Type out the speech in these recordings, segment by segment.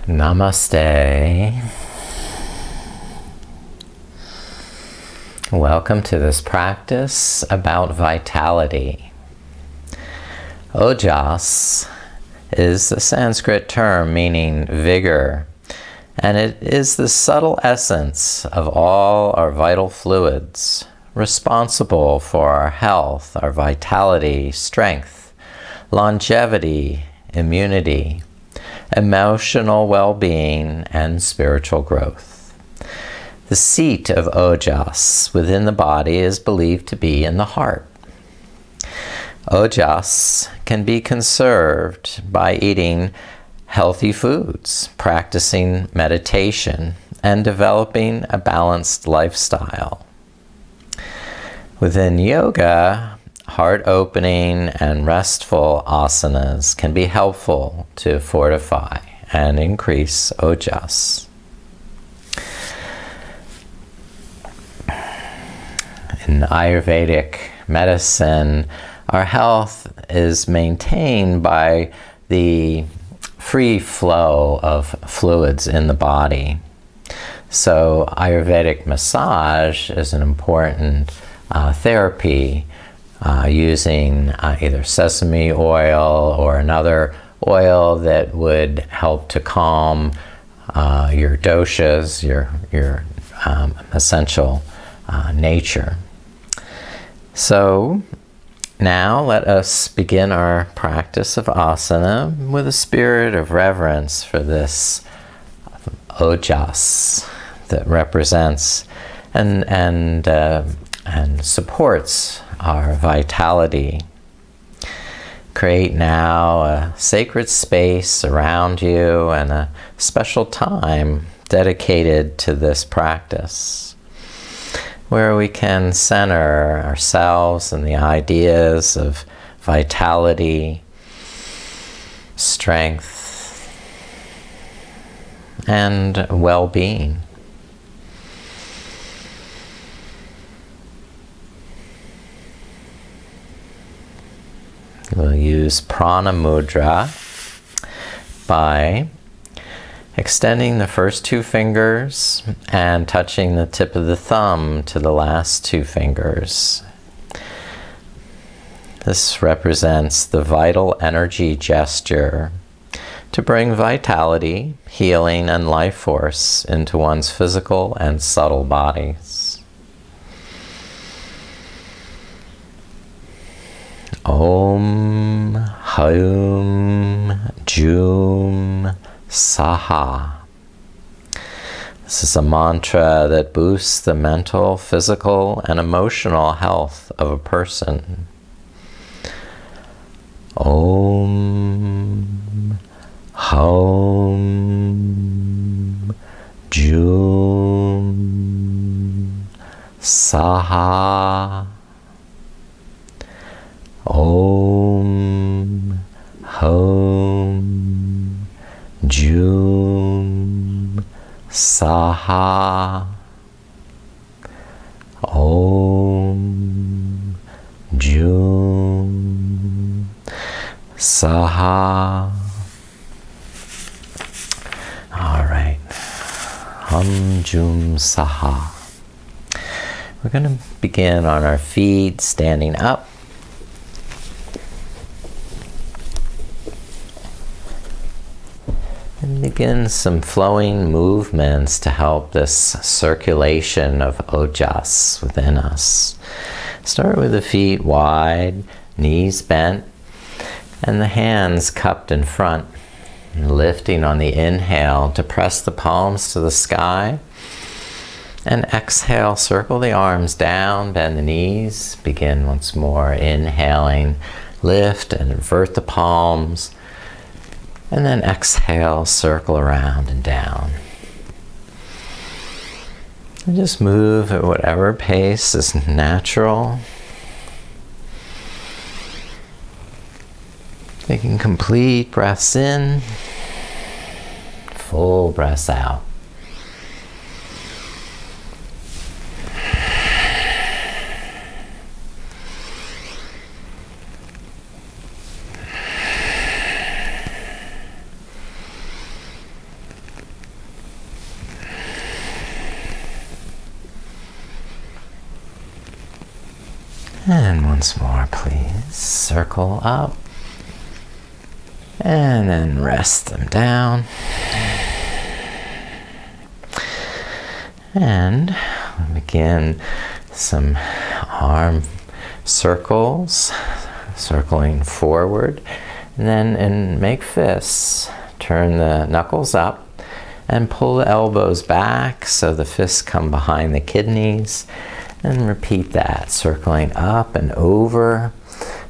Namaste. Welcome to this practice about vitality. Ojas is the Sanskrit term meaning vigor, and it is the subtle essence of all our vital fluids, responsible for our health, our vitality, strength, longevity, immunity, emotional well-being, and spiritual growth. The seat of Ojas within the body is believed to be in the heart. Ojas can be conserved by eating healthy foods, practicing meditation, and developing a balanced lifestyle. Within yoga, heart-opening and restful asanas can be helpful to fortify and increase Ojas. In Ayurvedic medicine, our health is maintained by the free flow of fluids in the body. So Ayurvedic massage is an important therapy using either sesame oil or another oil that would help to calm your doshas, your essential nature. So now let us begin our practice of asana with a spirit of reverence for this Ojas that represents and supports our vitality. Create now a sacred space around you and a special time dedicated to this practice, where we can center ourselves in the ideas of vitality, strength, and well-being. We'll use prana mudra by extending the first two fingers and touching the tip of the thumb to the last two fingers. This represents the vital energy gesture to bring vitality, healing, and life force into one's physical and subtle bodies. Om Haum Jum Saha. This is a mantra that boosts the mental, physical, and emotional health of a person. Om Haum Jum Saha. Om Haum Jum Saha. Om Jum Saha. All right. Hum Jum Saha. We're going to begin on our feet, standing up. And begin some flowing movements to help this circulation of Ojas within us. Start with the feet wide, knees bent, and the hands cupped in front. And lifting on the inhale to press the palms to the sky. And exhale, circle the arms down, bend the knees. Begin once more, inhaling, lift and invert the palms. And then exhale, circle around and down. And just move at whatever pace is natural. Taking complete breaths in, full breaths out. And once more, please. Circle up. And then rest them down. And we'll begin some arm circles, circling forward. And then make fists. Turn the knuckles up and pull the elbows back so the fists come behind the kidneys. And repeat that, circling up and over,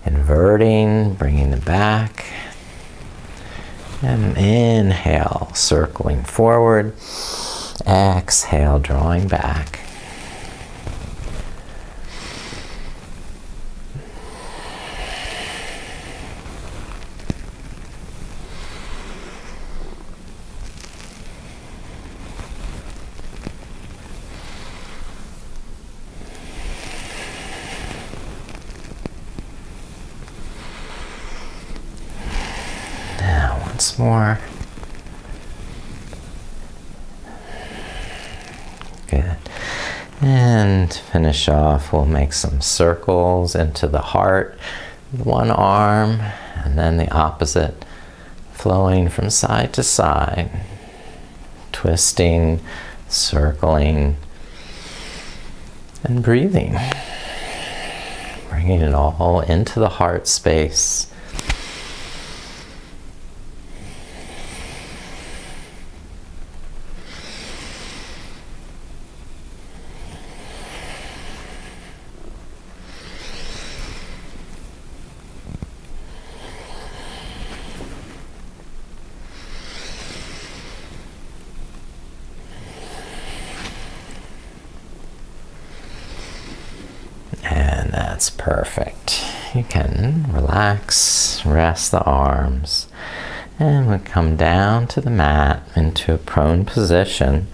inverting, bringing it back. And inhale, circling forward. Exhale, drawing back. Once more. Good. And to finish off, we'll make some circles into the heart with one arm, and then the opposite, flowing from side to side, twisting, circling, and breathing. Bringing it all into the heart space. And that's perfect. You can relax, rest the arms, and we'll come down to the mat into a prone position.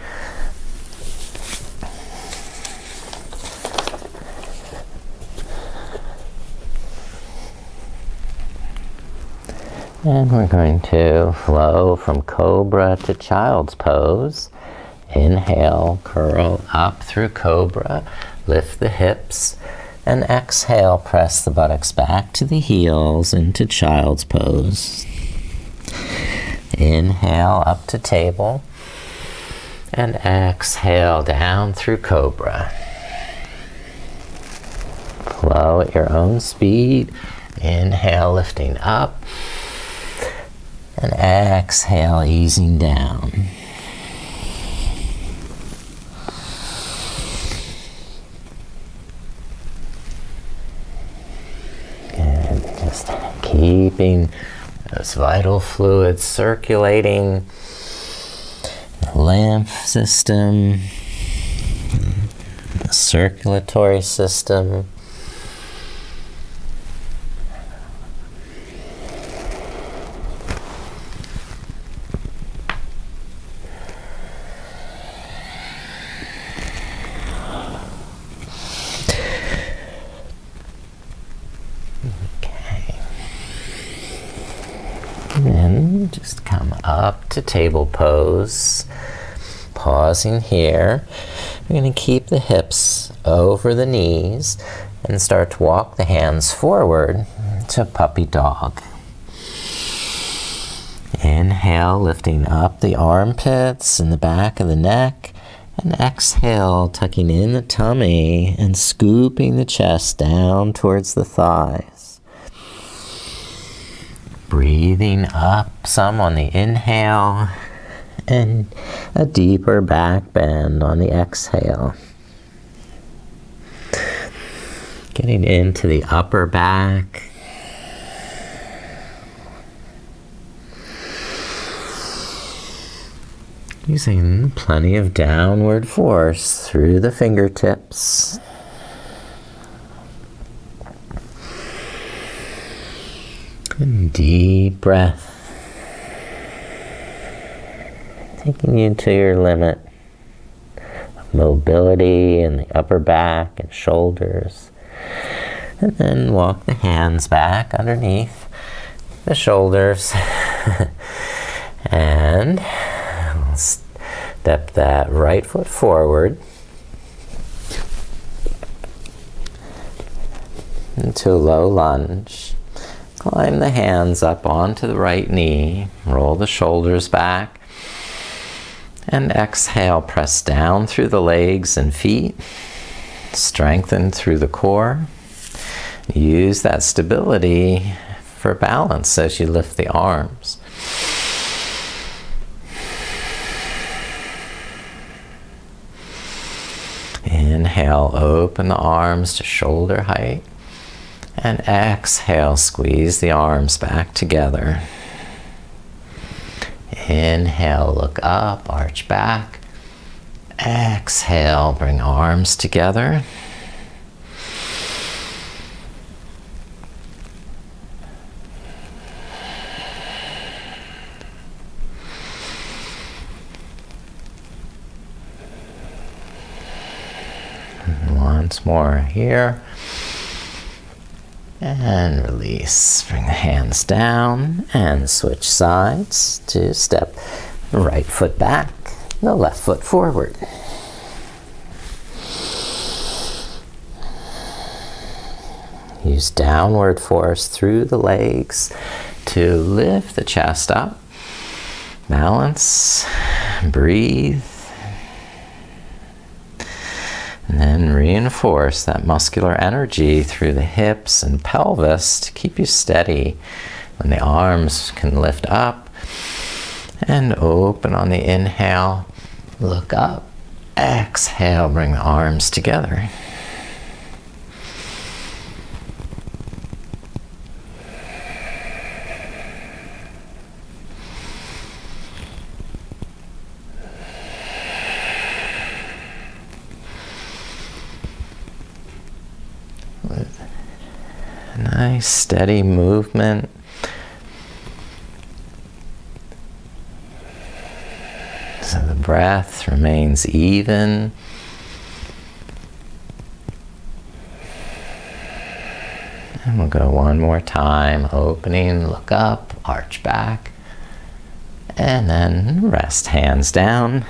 And we're going to flow from cobra to child's pose. Inhale, curl up through cobra, lift the hips, and exhale, press the buttocks back to the heels into child's pose. Inhale up to table, and exhale down through cobra. Flow at your own speed. Inhale, lifting up, and exhale, easing down. And just keeping those vital fluids circulating, the lymph system, the circulatory system. And just come up to table pose, pausing here. We're going to keep the hips over the knees and start to walk the hands forward to puppy dog. Inhale, lifting up the armpits and the back of the neck, and exhale, tucking in the tummy and scooping the chest down towards the thighs. Breathing up some on the inhale and a deeper back bend on the exhale. Getting into the upper back. Using plenty of downward force through the fingertips. And deep breath, taking you to your limit of mobility in the upper back and shoulders. And then walk the hands back underneath the shoulders. And we'll step that right foot forward. into a low lunge. Climb the hands up onto the right knee. Roll the shoulders back. And exhale, press down through the legs and feet. Strengthen through the core. Use that stability for balance as you lift the arms. Inhale, open the arms to shoulder height. And exhale, squeeze the arms back together. Inhale, look up, arch back. Exhale, bring arms together. Once more here. And release. Bring the hands down and switch sides to step the right foot back, the left foot forward. Use downward force through the legs to lift the chest up. Balance. Breathe. And then reinforce that muscular energy through the hips and pelvis to keep you steady. When the arms can lift up and open on the inhale, look up. Exhale, bring the arms together. Nice steady movement. So the breath remains even. And we'll go one more time. Opening, look up, arch back. And then rest, hands down.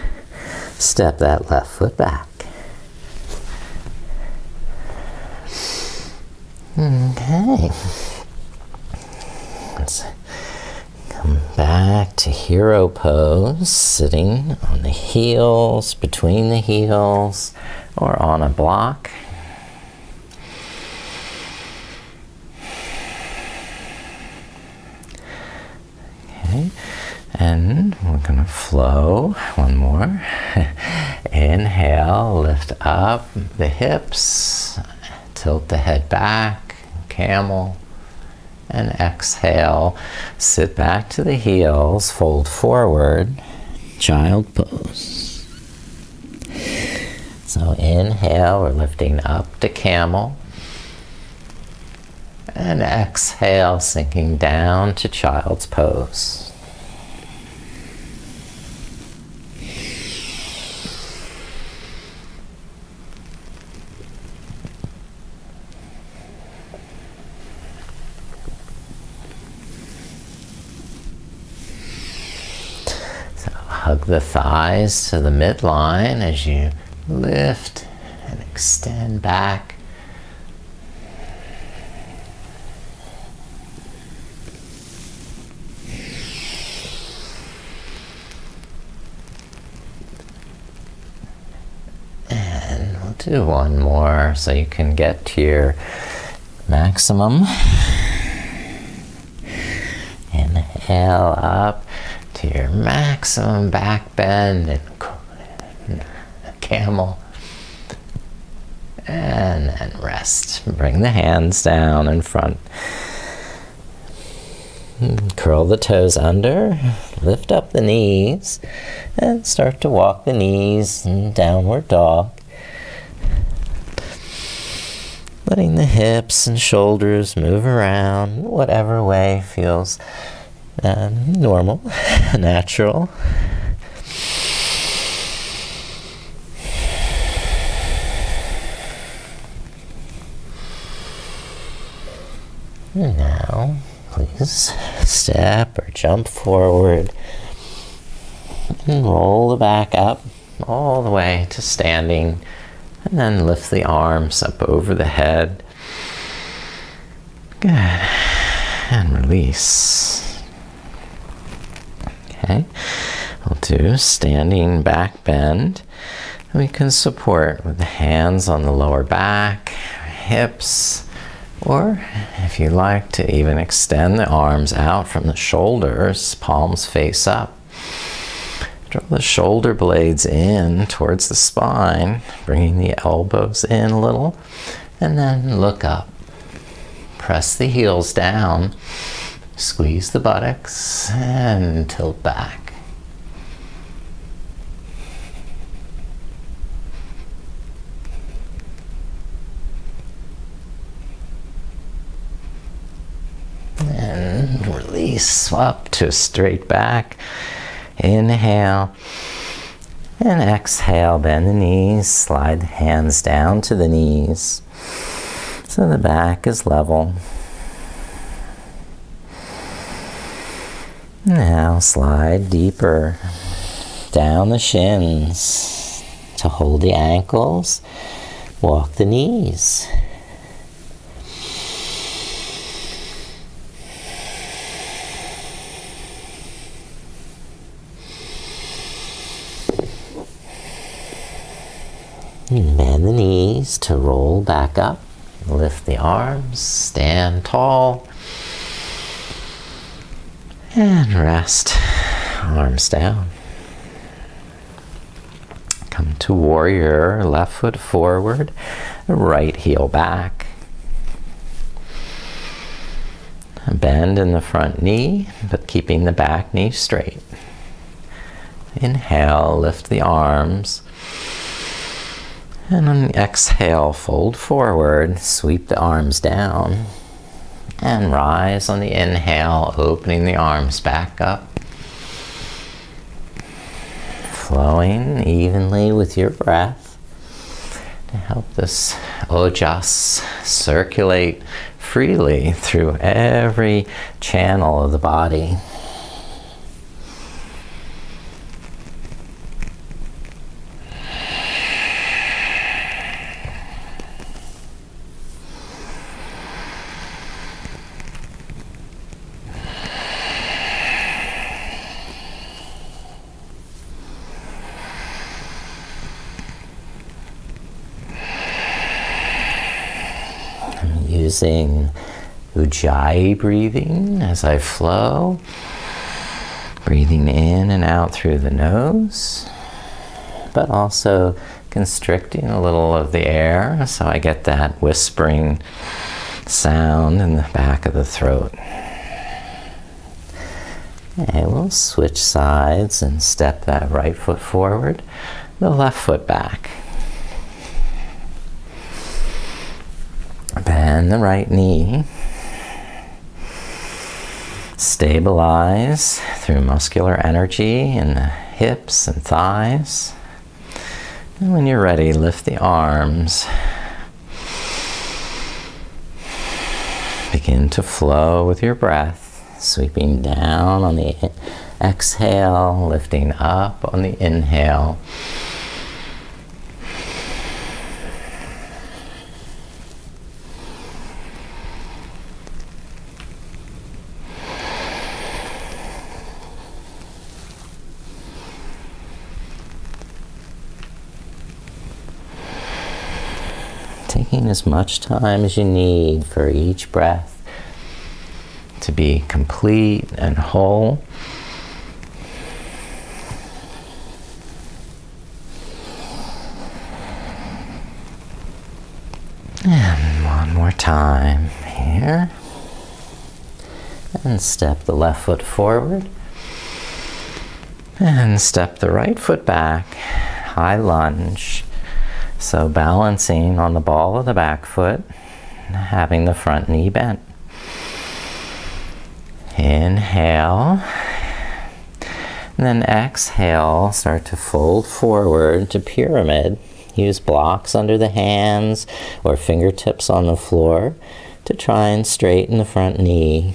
Step that left foot back. Okay. Let's come back to hero pose, sitting on the heels, between the heels, or on a block. Okay. And we're going to flow one more. Inhale, lift up the hips, tilt the head back. Camel, and exhale, sit back to the heels, fold forward, child pose. So inhale, we're lifting up to camel, and exhale, sinking down to child's pose. Hug the thighs to the midline as you lift and extend back. And we'll do one more so you can get to your maximum. Inhale up to your maximum back bend and camel, and then rest. Bring the hands down in front. Curl the toes under, lift up the knees, and start to walk the knees in downward dog. Letting the hips and shoulders move around whatever way feels normal, natural. And now, please step or jump forward and roll the back up all the way to standing, and then lift the arms up over the head. Good. And release. Okay. We'll do standing back bend. We can support with the hands on the lower back, hips, or if you like to even extend the arms out from the shoulders, palms face up. Draw the shoulder blades in towards the spine, bringing the elbows in a little, and then look up. Press the heels down, squeeze the buttocks, and tilt back. And release up to straight back. Inhale. And exhale, bend the knees, slide the hands down to the knees so the back is level. Now slide deeper down the shins to hold the ankles, walk the knees. Bend the knees to roll back up. Lift the arms, stand tall. And rest, arms down. Come to warrior, left foot forward, right heel back. Bend in the front knee, but keeping the back knee straight. Inhale, lift the arms. And on the exhale, fold forward, sweep the arms down, and rise on the inhale, opening the arms back up. Flowing evenly with your breath to help this Ojas circulate freely through every channel of the body. Using Ujjayi breathing as I flow, breathing in and out through the nose, but also constricting a little of the air so I get that whispering sound in the back of the throat. Okay, we'll switch sides and step that right foot forward, the left foot back. Bend the right knee. Stabilize through muscular energy in the hips and thighs. And when you're ready, lift the arms. Begin to flow with your breath, sweeping down on the exhale, lifting up on the inhale. Taking as much time as you need for each breath to be complete and whole. And one more time here. And step the left foot forward. And step the right foot back. High lunge. So balancing on the ball of the back foot, having the front knee bent. Inhale. And then exhale, start to fold forward to pyramid. Use blocks under the hands or fingertips on the floor to try and straighten the front knee.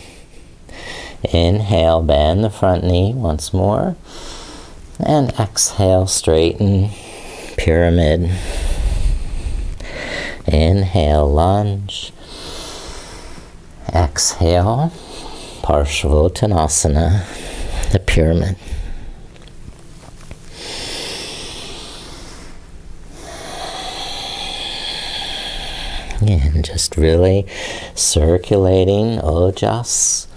Inhale, bend the front knee once more. And exhale, straighten, pyramid. Inhale, lunge. Exhale, Parsvottanasana, the pyramid. And just really circulating Ojas,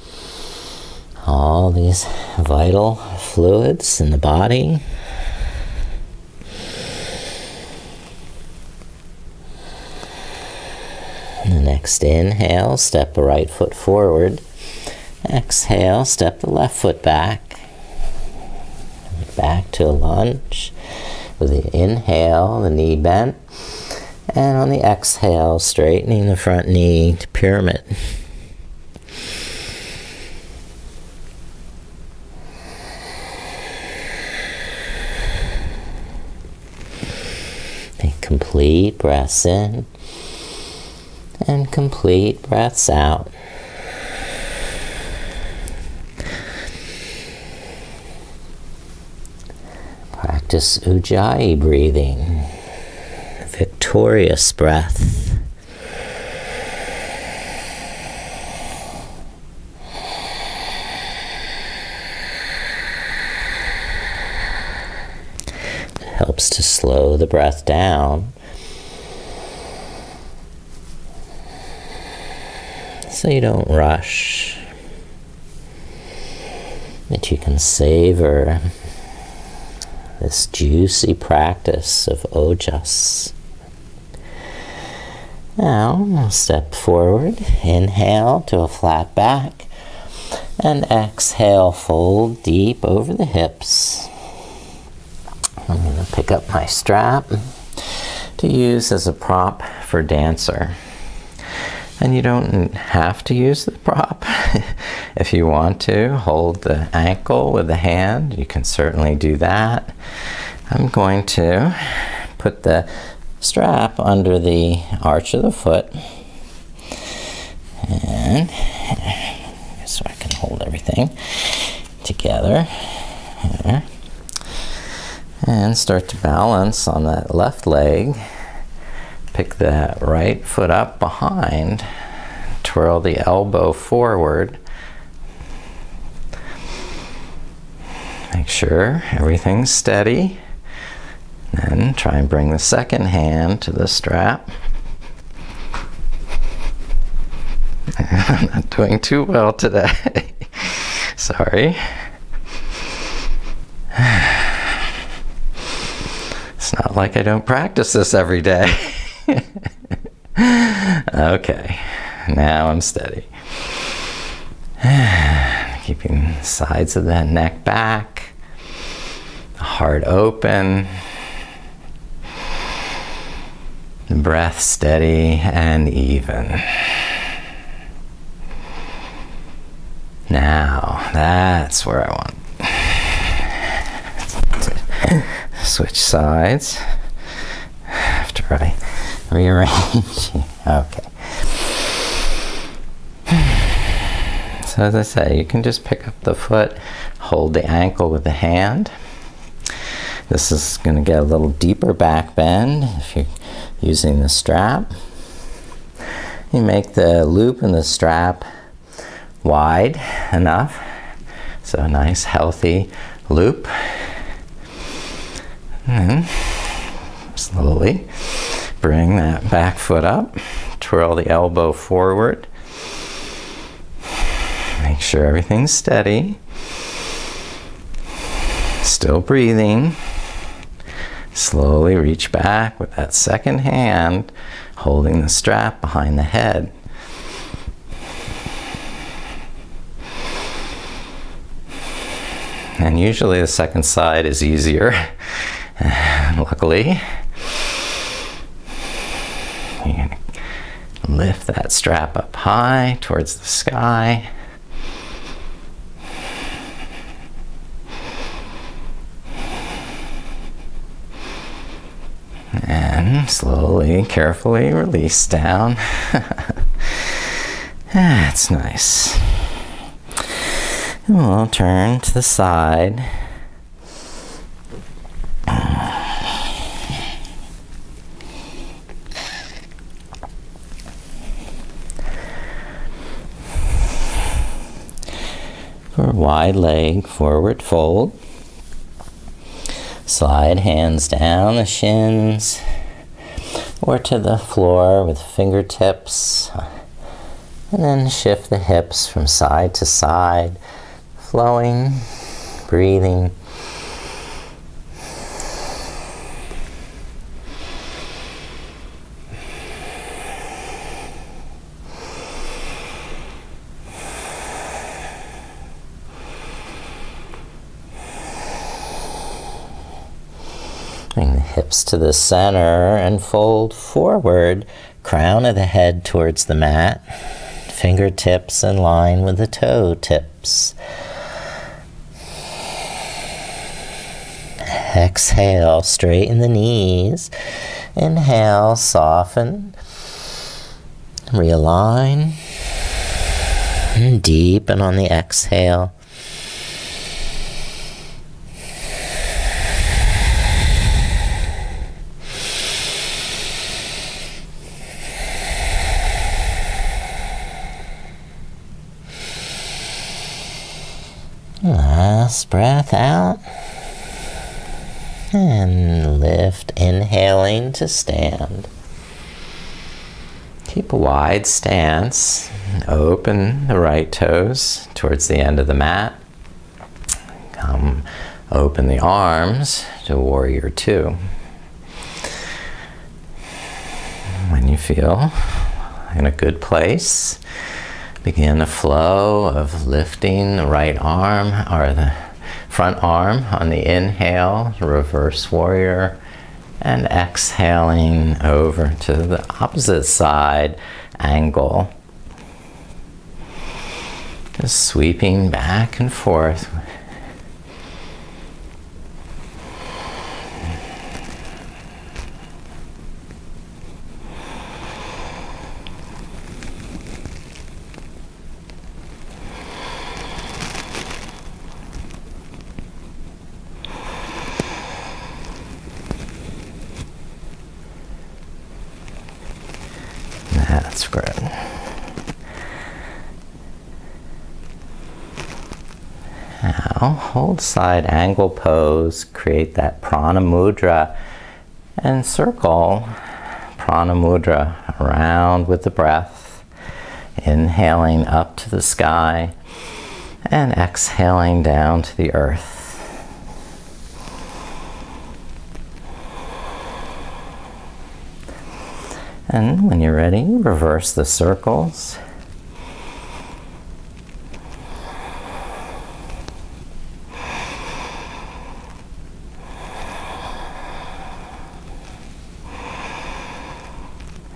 all these vital fluids in the body. And the next inhale, step the right foot forward. Exhale, step the left foot back. Back to a lunge. With the inhale, the knee bent. And on the exhale, straightening the front knee to pyramid. Take complete breaths in and complete breaths out. Practice Ujjayi breathing. Victorious breath. It helps to slow the breath down so you don't rush, that you can savor this juicy practice of Ojas. Now, we'll step forward, inhale to a flat back, and exhale, fold deep over the hips. I'm going to pick up my strap to use as a prop for dancer. And you don't have to use the prop. If you want to hold the ankle with the hand, you can certainly do that. I'm going to put the strap under the arch of the foot, and so I can hold everything together here. And start to balance on that left leg. Pick that right foot up behind, twirl the elbow forward. Make sure everything's steady. Then try and bring the second hand to the strap. I'm not doing too well today. Sorry. It's not like I don't practice this every day. Okay, now I'm steady. Keeping the sides of the neck back, heart open. Breath steady and even. Now, that's where I want to switch sides after I rearrange. Okay. So as I say, you can just pick up the foot, hold the ankle with the hand. This is going to get a little deeper back bend if you're using the strap. You make the loop in the strap wide enough, so a nice healthy loop. And then slowly bring that back foot up, twirl the elbow forward. Make sure everything's steady. Still breathing. Slowly reach back with that second hand, holding the strap behind the head. And usually the second side is easier, luckily. You're going to lift that strap up high towards the sky. And slowly, carefully release down. That's nice. And we'll turn to the side. For wide leg, forward fold. Slide hands down the shins or to the floor with fingertips. And then shift the hips from side to side, flowing, breathing. Bring the hips to the center and fold forward, crown of the head towards the mat, fingertips in line with the toe tips. Exhale, straighten the knees. Inhale, soften, realign, and deepen on the exhale. Last breath out. And lift, inhaling to stand. Keep a wide stance. Open the right toes towards the end of the mat. Come open the arms to warrior two. When you feel in a good place, begin a flow of lifting the right arm or the front arm on the inhale, reverse warrior, and exhaling over to the opposite side, angle. Just sweeping back and forth. That's good. Now, hold side angle pose, create that prana mudra, and circle prana mudra around with the breath, inhaling up to the sky and exhaling down to the earth. And when you're ready, reverse the circles.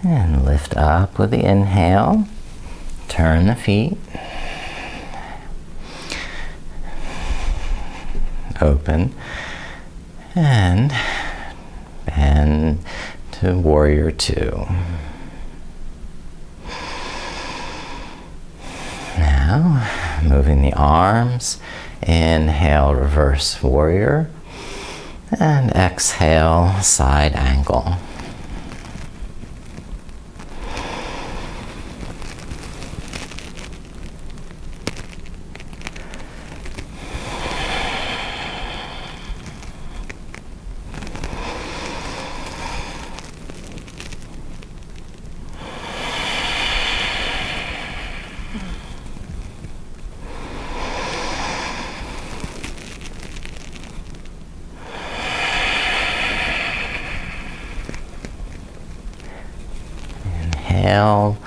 And lift up with the inhale. Turn the feet. Open. And bend to warrior two. Now, moving the arms. Inhale, reverse warrior. And exhale, side angle. Inhale,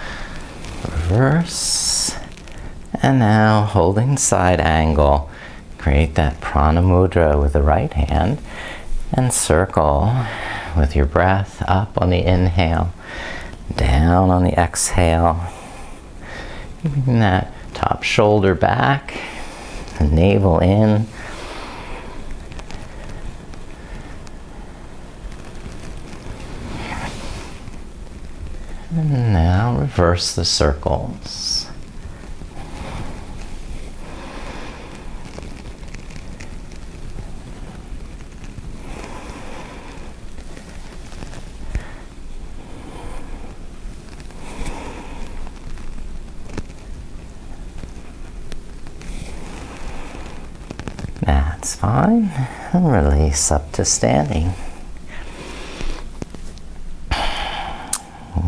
reverse, and now holding side angle, create that prana mudra with the right hand and circle with your breath up on the inhale, down on the exhale, keeping that top shoulder back, the navel in. And now reverse the circles. spine and release up to standing.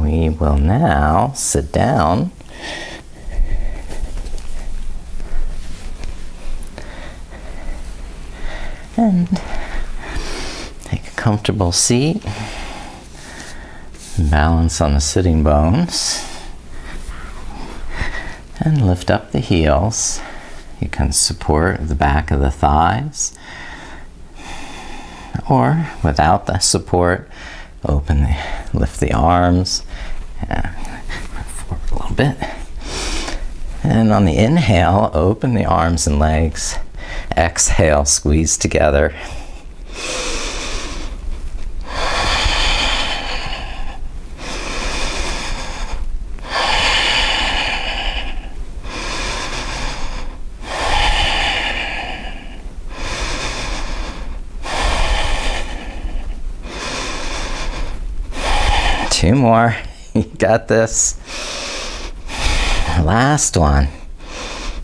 We will now sit down and take a comfortable seat. Balance on the sitting bones and lift up the heels. You can support the back of the thighs, or without the support, lift the arms forward a little bit. And on the inhale, open the arms and legs. Exhale, squeeze together. Two more. You got this. Last one.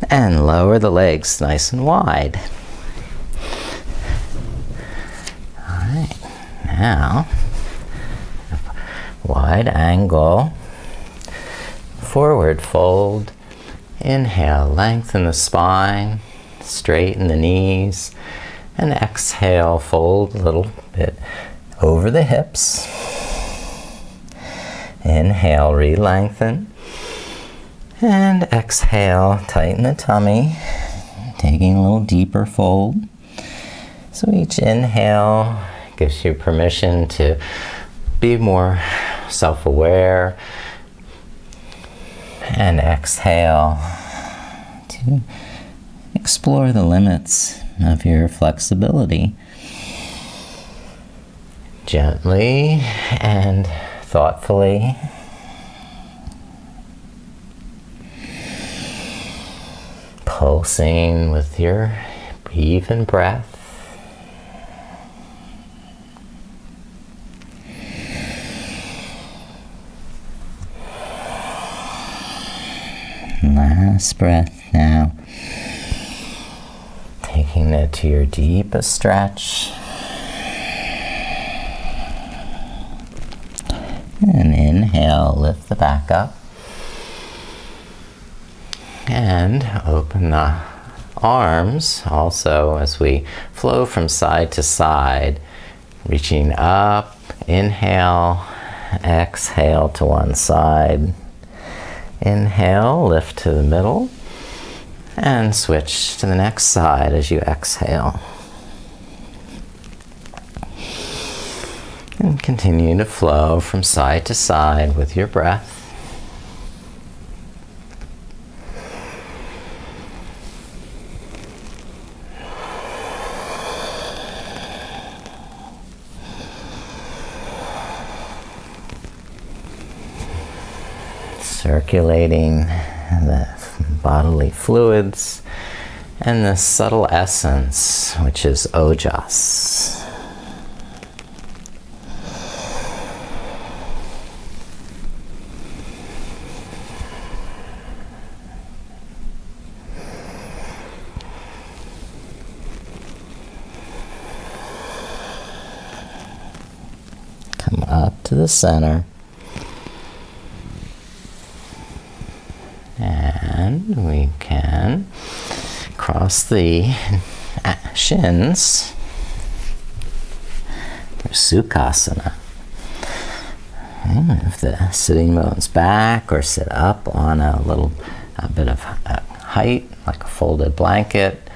And lower the legs nice and wide. All right. Now, wide angle. Forward fold. Inhale, lengthen the spine. Straighten the knees. And exhale, fold a little bit over the hips. Inhale, re-lengthen. And exhale, tighten the tummy. Taking a little deeper fold. So each inhale gives you permission to be more self-aware. And exhale to explore the limits of your flexibility. Gently and thoughtfully. Pulsing with your even breath. Last breath now. Taking it to your deepest stretch. And inhale, lift the back up. And open the arms also as we flow from side to side. Reaching up, inhale, exhale to one side. Inhale, lift to the middle. And switch to the next side as you exhale. And continue to flow from side to side with your breath. Circulating the bodily fluids and the subtle essence, which is Ojas. Come up to the center. And we can cross the shins for Sukhasana. Move the sitting bones back or sit up on a bit of height, like a folded blanket,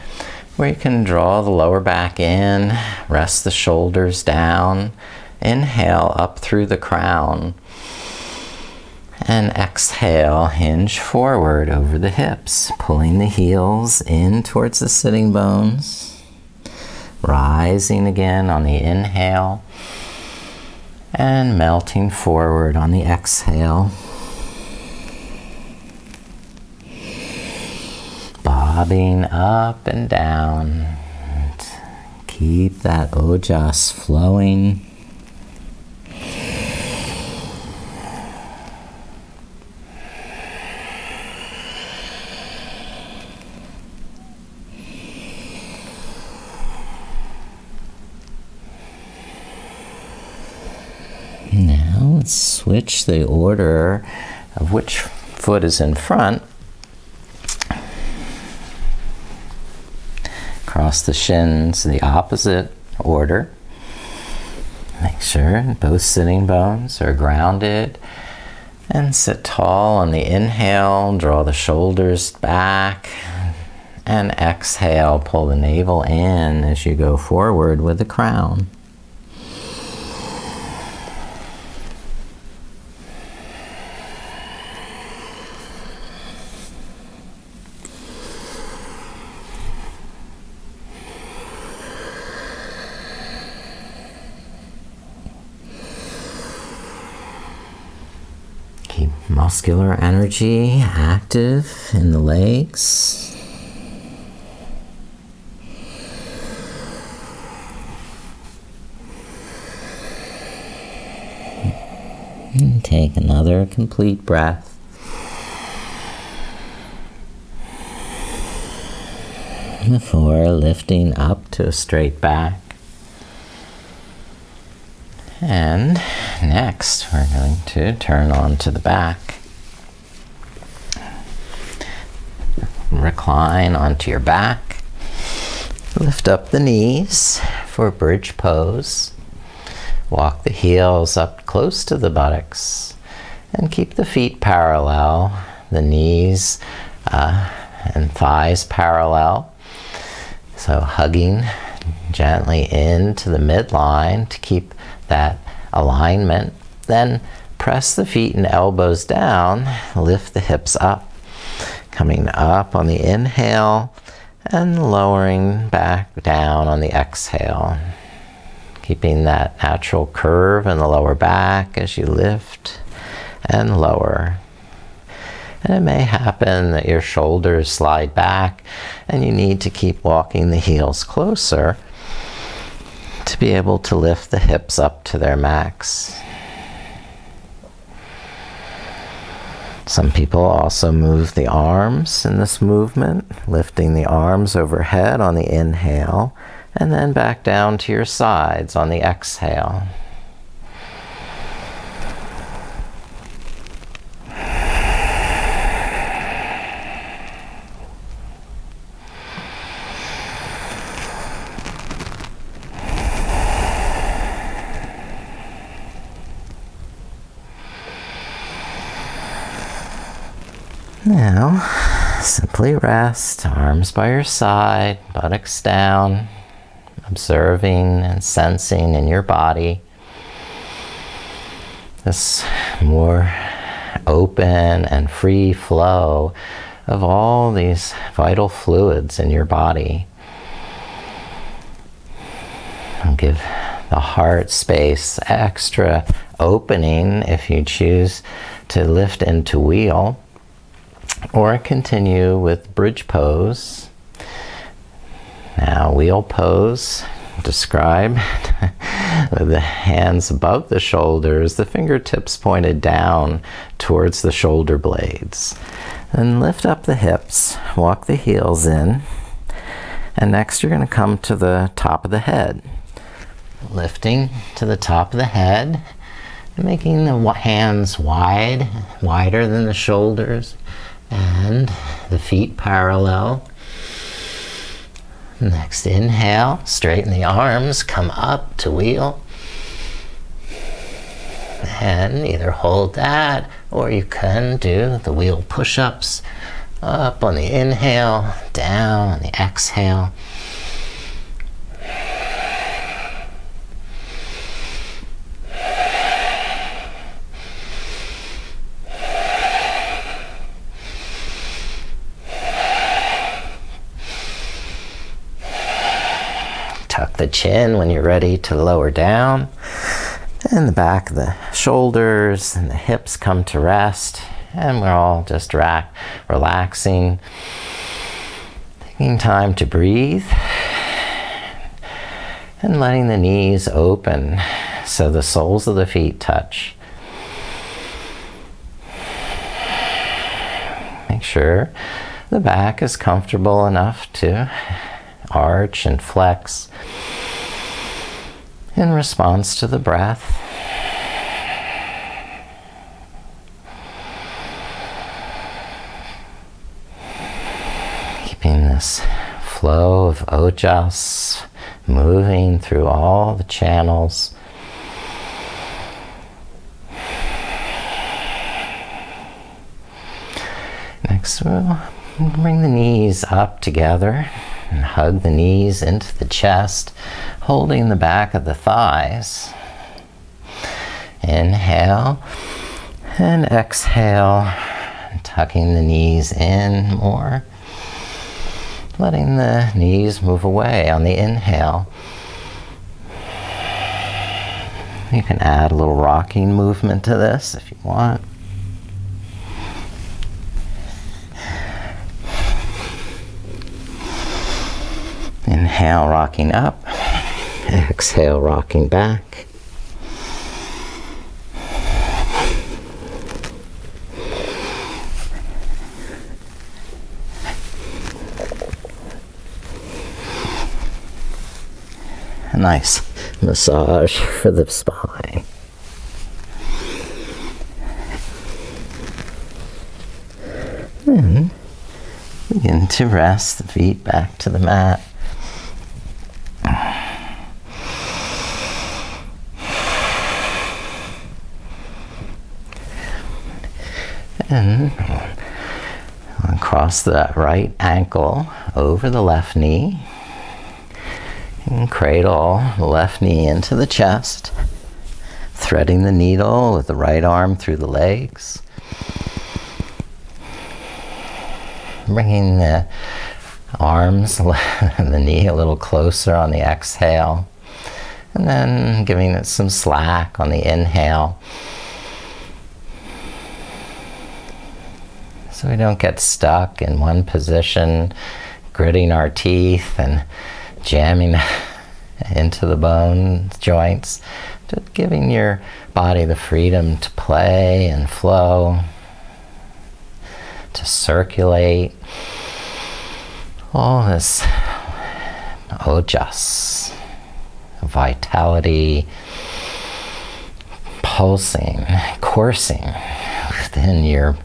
where you can draw the lower back in, rest the shoulders down, inhale up through the crown. And exhale, hinge forward over the hips, pulling the heels in towards the sitting bones. Rising again on the inhale. And melting forward on the exhale. Bobbing up and down. Keep that Ojas flowing. And switch the order of which foot is in front. Cross the shins the opposite order. Make sure both sitting bones are grounded. And sit tall on the inhale, draw the shoulders back. And exhale, pull the navel in as you go forward with the crown. Keep muscular energy active in the legs. And take another complete breath. Before lifting up to a straight back. And next, we're going to turn onto the back. Recline onto your back. Lift up the knees for bridge pose. Walk the heels up close to the buttocks. And keep the feet parallel, the knees and thighs parallel. So hugging gently into the midline to keep that alignment. Then press the feet and elbows down, lift the hips up. Coming up on the inhale and lowering back down on the exhale. Keeping that natural curve in the lower back as you lift and lower. And it may happen that your shoulders slide back and you need to keep walking the heels closer to be able to lift the hips up to their max. Some people also move the arms in this movement, lifting the arms overhead on the inhale and then back down to your sides on the exhale. Now, simply rest, arms by your side, buttocks down, observing and sensing in your body this more open and free flow of all these vital fluids in your body. And give the heart space extra opening if you choose to lift into wheel. Or continue with bridge pose. Now wheel pose, described with the hands above the shoulders, the fingertips pointed down towards the shoulder blades. Then lift up the hips, walk the heels in, and next you're going to come to the top of the head. Lifting to the top of the head, making the hands wider than the shoulders. And the feet parallel. Next inhale, straighten the arms, come up to wheel. And either hold that or you can do the wheel push-ups. Up on the inhale, down on the exhale. Tuck the chin when you're ready to lower down. And the back of the shoulders and the hips come to rest. And we're all just relaxing. Taking time to breathe. And letting the knees open so the soles of the feet touch. Make sure the back is comfortable enough to arch and flex in response to the breath. flow of Ojas moving through all the channels. Next, we'll bring the knees up together and hug the knees into the chest, holding the back of the thighs. Inhale and exhale, tucking the knees in more, letting the knees move away on the inhale. You can add a little rocking movement to this if you want. Inhale, rocking up. Exhale, rocking back. A nice massage for the spine. And begin to rest the feet back to the mat. And cross the right ankle over the left knee and cradle the left knee into the chest, threading the needle with the right arm through the legs, bringing the arms and the knee a little closer on the exhale, and then giving it some slack on the inhale, so we don't get stuck in one position, gritting our teeth and jamming into the bone joints. Just giving your body the freedom to play and flow, to circulate all this Ojas, vitality, pulsing, coursing within your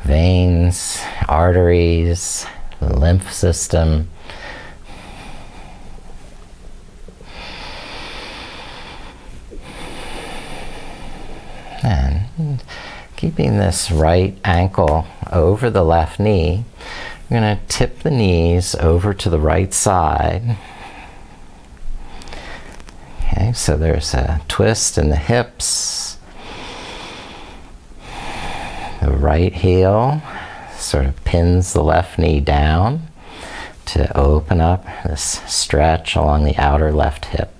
veins, arteries, the lymph system. And keeping this right ankle over the left knee, we're going to tip the knees over to the right side. Okay, so there's a twist in the hips. The right heel sort of pins the left knee down to open up this stretch along the outer left hip.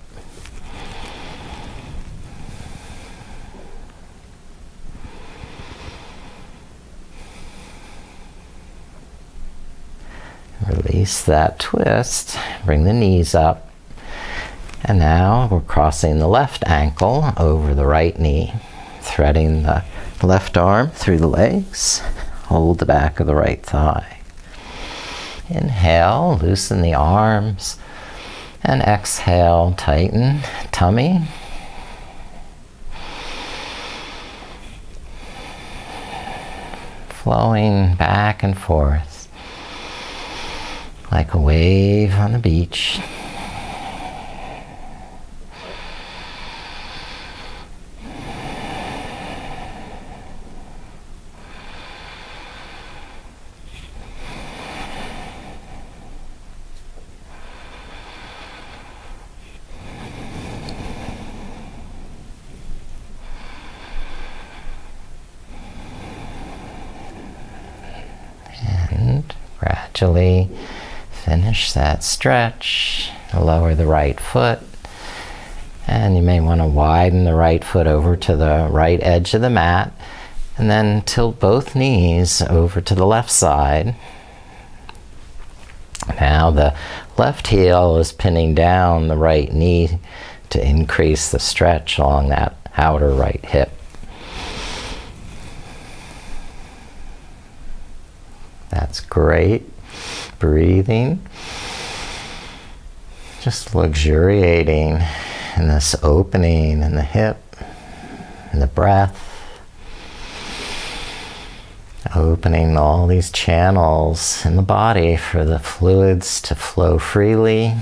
Release that twist, bring the knees up, and now we're crossing the left ankle over the right knee, threading the left arm through the legs, hold the back of the right thigh. Inhale, loosen the arms, and exhale, tighten tummy. Flowing back and forth like a wave on the beach. And gradually finish that stretch. Lower the right foot, and you may want to widen the right foot over to the right edge of the mat, and then tilt both knees over to the left side. Now the left heel is pinning down the right knee to increase the stretch along that outer right hip. That's great. Breathing, just luxuriating in this opening in the hip and the breath. Opening all these channels in the body for the fluids to flow freely.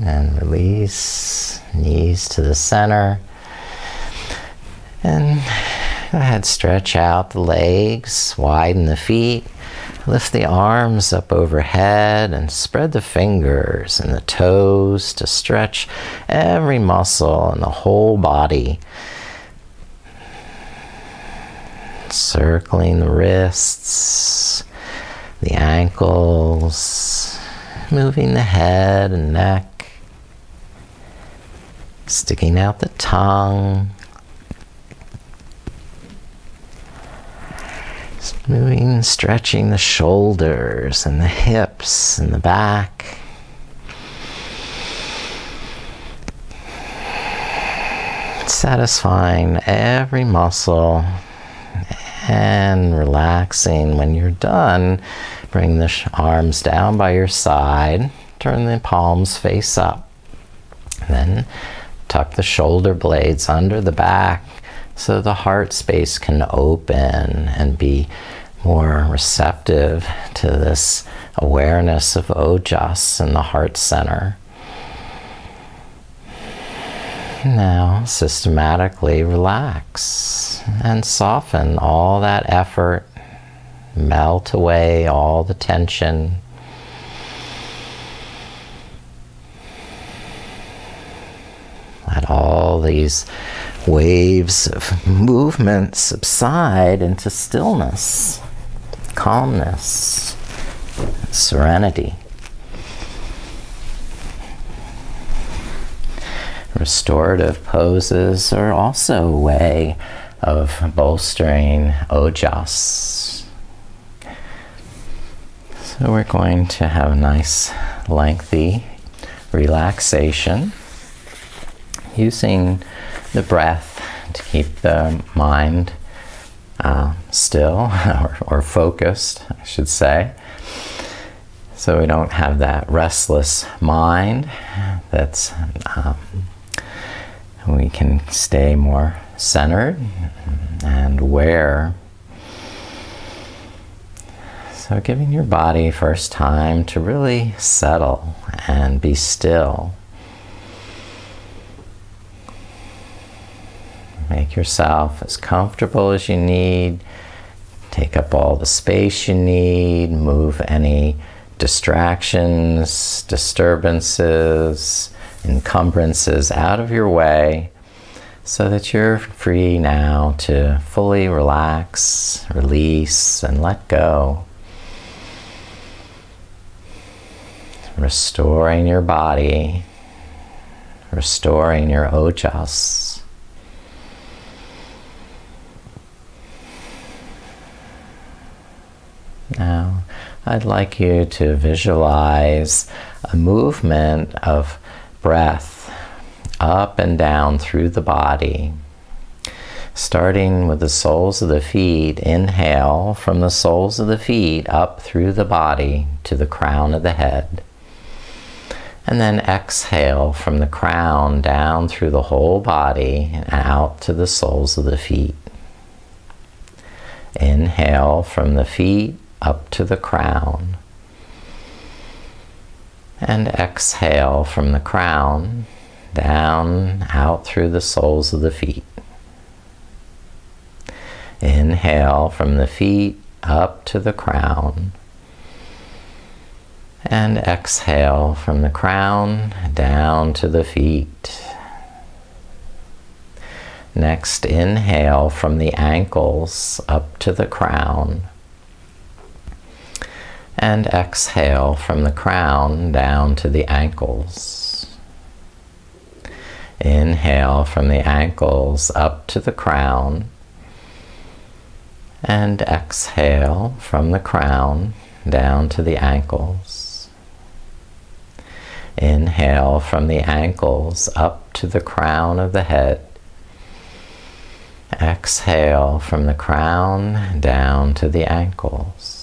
And release, knees to the center. And go ahead, stretch out the legs, widen the feet. Lift the arms up overhead and spread the fingers and the toes to stretch every muscle in the whole body. Circling the wrists, the ankles, moving the head and neck, sticking out the tongue. Moving, stretching the shoulders and the hips and the back. Satisfying every muscle and relaxing. When you're done, bring the arms down by your side. Turn the palms face up. Then tuck the shoulder blades under the back so the heart space can open and be more receptive to this awareness of Ojas in the heart center. Now, systematically relax and soften all that effort, melt away all the tension. Let all these waves of movement subside into stillness, calmness, serenity. Restorative poses are also a way of bolstering Ojas. So we're going to have a nice lengthy relaxation using the breath to keep the mind still or focused, I should say. So we don't have that restless mind. That's we can stay more centered and aware. So giving your body first time to really settle and be still. Make yourself as comfortable as you need. Take up all the space you need. Move any distractions, disturbances, encumbrances out of your way so that you're free now to fully relax, release, and let go. Restoring your body, restoring your Ojas. Now, I'd like you to visualize a movement of breath up and down through the body. Starting with the soles of the feet, inhale from the soles of the feet up through the body to the crown of the head. And then exhale from the crown down through the whole body and out to the soles of the feet. Inhale from the feet up to the crown. And exhale from the crown down out through the soles of the feet. Inhale from the feet up to the crown. And exhale from the crown down to the feet. Next, inhale from the ankles up to the crown. And exhale from the crown down to the ankles. Inhale from the ankles up to the crown. And exhale from the crown down to the ankles. Inhale from the ankles up to the crown of the head. Exhale from the crown down to the ankles.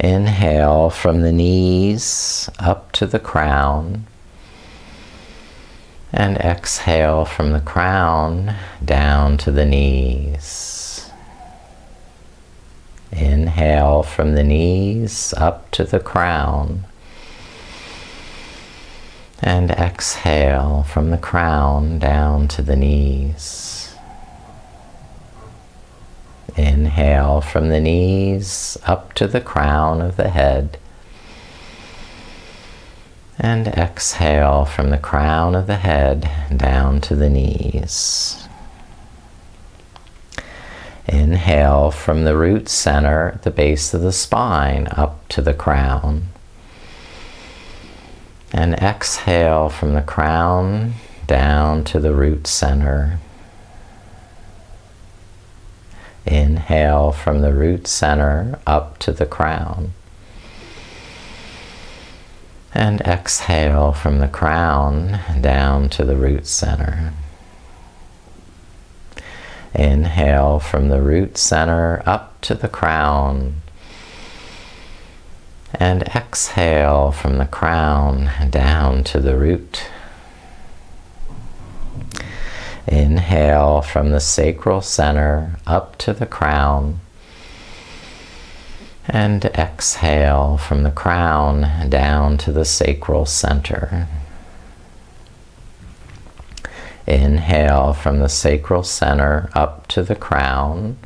Inhale from the knees up to the crown. And exhale from the crown down to the knees. Inhale from the knees up to the crown. And exhale from the crown down to the knees. Inhale from the knees up to the crown of the head. And exhale from the crown of the head down to the knees. Inhale from the root center at the base of the spine up to the crown. And exhale from the crown down to the root center. Inhale from the root center up to the crown. And exhale from the crown down to the root center. Inhale from the root center up to the crown. And exhale from the crown down to the root. Inhale from the sacral center up to the crown. And exhale from the crown down to the sacral center. Inhale from the sacral center up to the crown.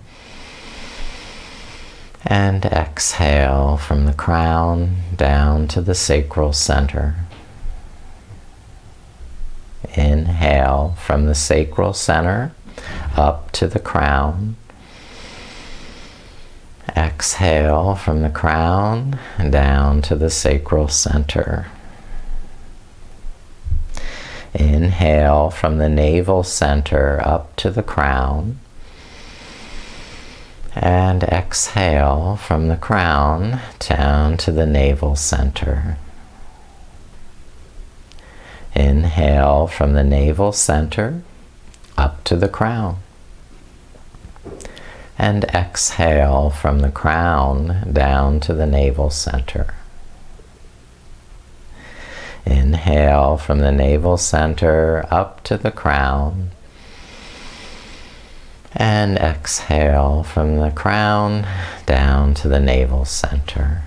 And exhale from the crown down to the sacral center. Inhale from the sacral center up to the crown. Exhale from the crown down to the sacral center. Inhale from the navel center up to the crown. And exhale from the crown down to the navel center. Inhale from the navel center up to the crown. And exhale from the crown down to the navel center. Inhale from the navel center up to the crown. And exhale from the crown down to the navel center.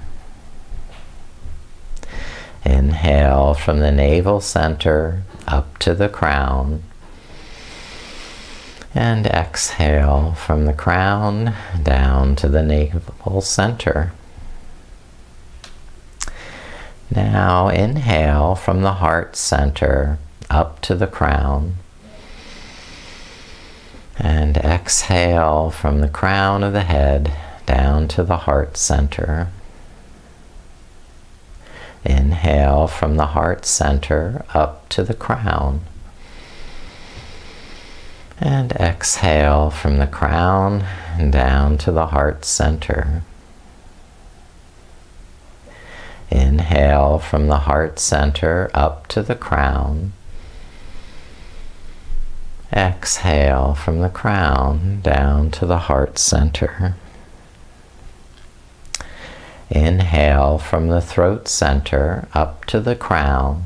Inhale from the navel center up to the crown. And exhale from the crown down to the navel center. Now inhale from the heart center up to the crown. And exhale from the crown of the head down to the heart center. Inhale from the heart center up to the crown. And exhale from the crown down to the heart center. Inhale from the heart center up to the crown. Exhale from the crown down to the heart center. Inhale from the throat center up to the crown.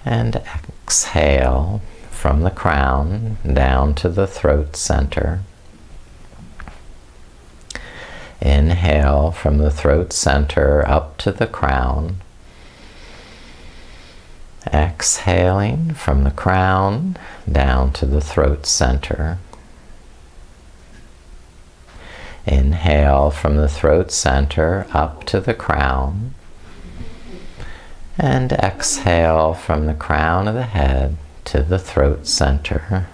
And exhale from the crown down to the throat center. Inhale from the throat center up to the crown. Exhaling from the crown down to the throat center. Inhale from the throat center up to the crown. And exhale from the crown of the head to the throat center.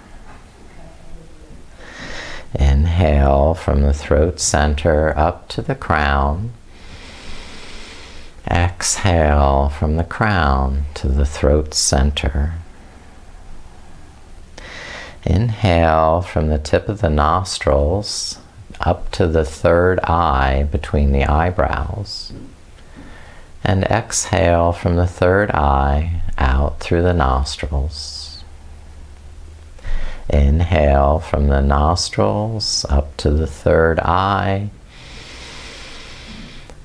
Inhale from the throat center up to the crown. Exhale from the crown to the throat center. Inhale from the tip of the nostrils up to the third eye between the eyebrows. And exhale from the third eye out through the nostrils. Inhale from the nostrils up to the third eye.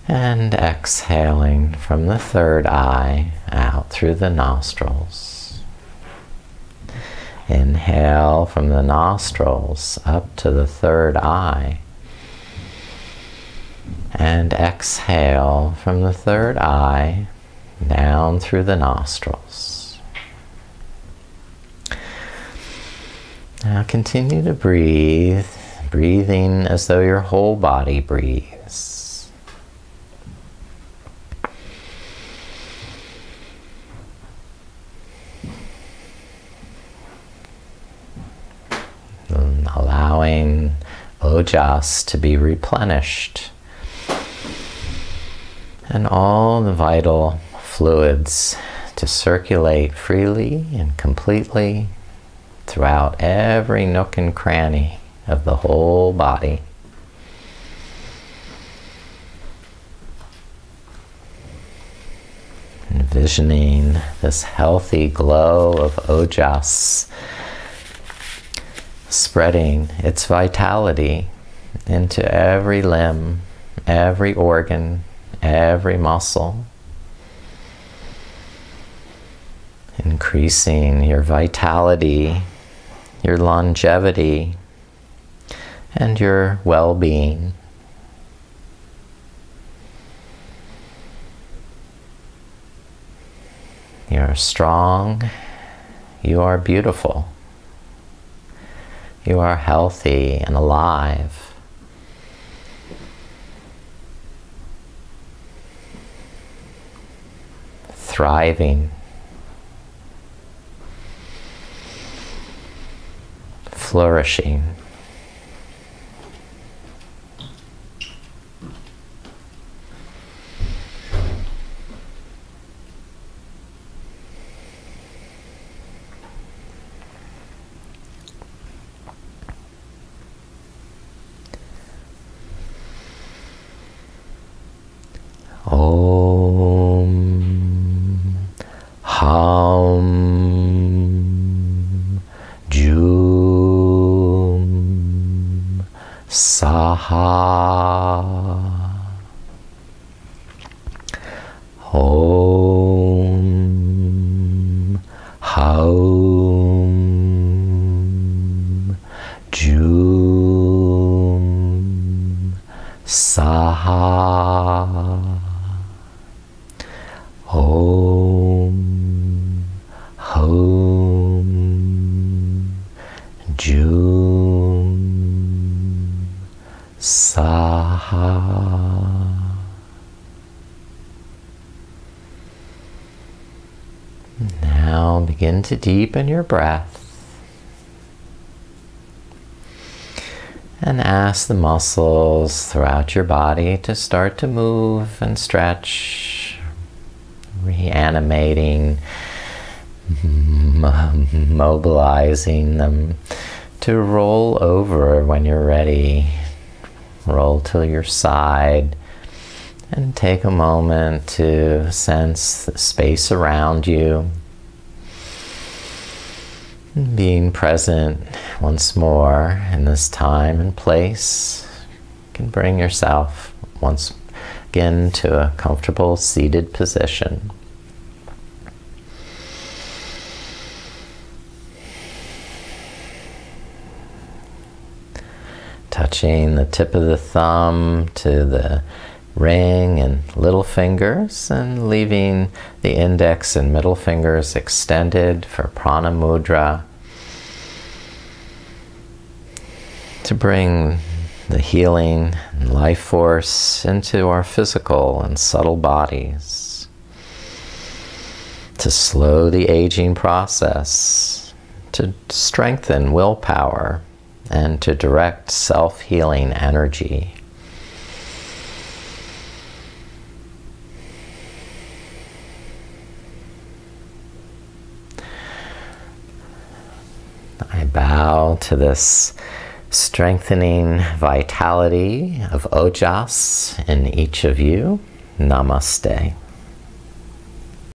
And exhaling from the third eye out through the nostrils. Inhale from the nostrils up to the third eye. And exhale from the third eye down through the nostrils. Now continue to breathe, breathing as though your whole body breathes. And allowing Ojas to be replenished and all the vital fluids to circulate freely and completely throughout every nook and cranny of the whole body. Envisioning this healthy glow of Ojas spreading its vitality into every limb, every organ, every muscle, increasing your vitality, your longevity, and your well-being. You are strong, you are beautiful, you are healthy and alive. Thriving, flourishing. Saha Om Haum Jum Saha Om Haum Jum Saha. Now begin to deepen your breath and ask the muscles throughout your body to start to move and stretch, reanimating, mobilizing them to roll over when you're ready. Roll to your side and take a moment to sense the space around you. Being present once more in this time and place, you can bring yourself once again to a comfortable seated position. Touching the tip of the thumb to the ring and little fingers, and leaving the index and middle fingers extended for prana mudra to bring the healing and life force into our physical and subtle bodies, to slow the aging process, to strengthen willpower, and to direct self-healing energy. I bow to this strengthening vitality of Ojas in each of you. Namaste.